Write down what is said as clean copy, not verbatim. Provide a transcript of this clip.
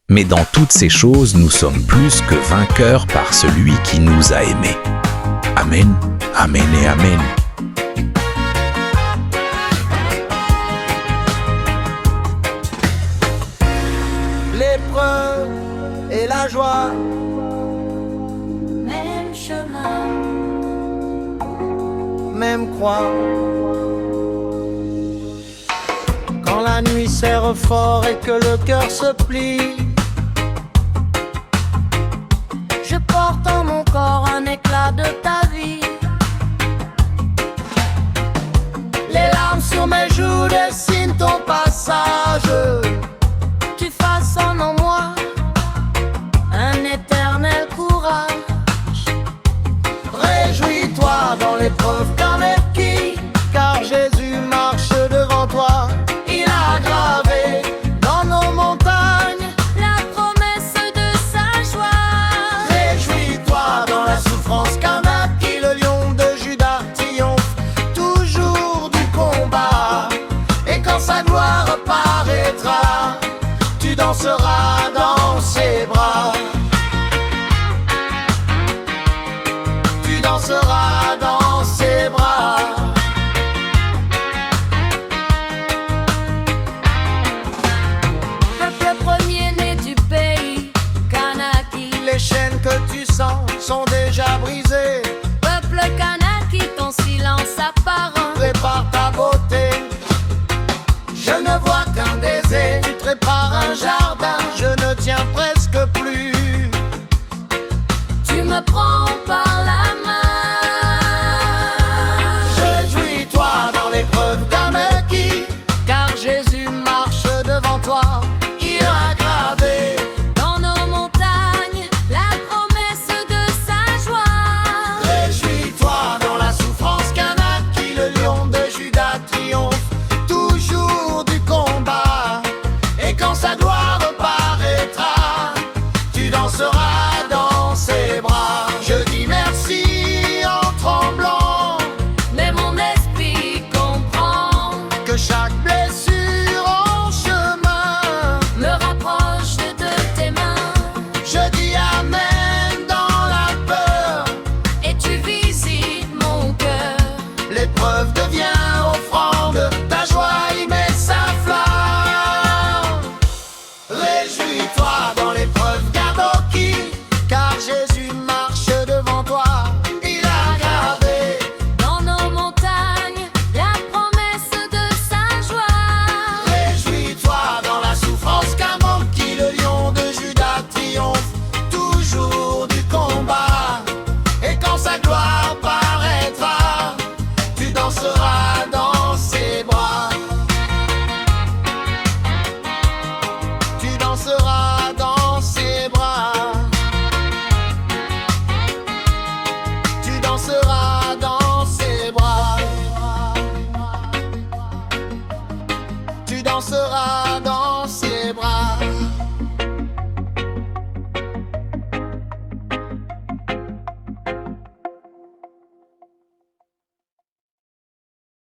Mais dans toutes ces choses, nous sommes plus que vainqueurs par celui qui nous a aimés. Amen, amen et amen. L'épreuve et la joie, même chemin, même croix. Quand la nuit serre fort et que le cœur se plie, je porte en mon corps un éclat de ta vie. les larmes sur mes joues dessinent ton passage. Tu façonnes en moi un éternel courage. Réjouis-toi dans l'épreuve qu'avec qui, car Jésus marche devant toi. Il a gravé dans nos montagnes La promesse de sa joie. Réjouis-toi dans la souffrance qu'Anak, qui le lion de Juda triomphe toujours du combat. Et quand sa gloire paraîtra, tu danseras dans ses bras. Tu danseras dans ses bras. Peuple premier-né du pays, Kanaki. Les chaînes que tu sens sont déjà brisées. Peuple Kanaki, ton silence apparent. Prépare ta beauté, je ne vois qu'un désert. Tu te prépares un jardin, je ne tiens presque plus. Tu me prends par la main. Réjouis-toi dans l'épreuve d'Ameki, car Jésus marche devant toi. Il a gravé Dans nos montagnes, la promesse de sa joie. Réjouis-toi dans la souffrance qu'Anak, qui le lion de Juda triomphe toujours du combat. Et quand sa gloire paraîtra, tu danseras dans ses bras. Je dis merci en tremblant, Mais mon esprit comprend, que chaque blessure en chemin. me rapproche de tes mains. Je dis amen dans la peur, Et tu visites mon cœur. l'épreuve devient offrande, ta joie y met sa flamme. Réjouis-toi dans l'épreuve d'Adoki, car Jésus marche devant toi. Il a gravé Dans nos montagnes, la promesse de sa joie. Réjouis-toi dans la souffrance qu'Amon, qui le lion de Juda triomphe toujours du combat. Et quand sa gloire paraîtra, tu danseras dans ses bras. Tu danseras dans ses bras. Tu danseras dans ses bras. Tu danseras dans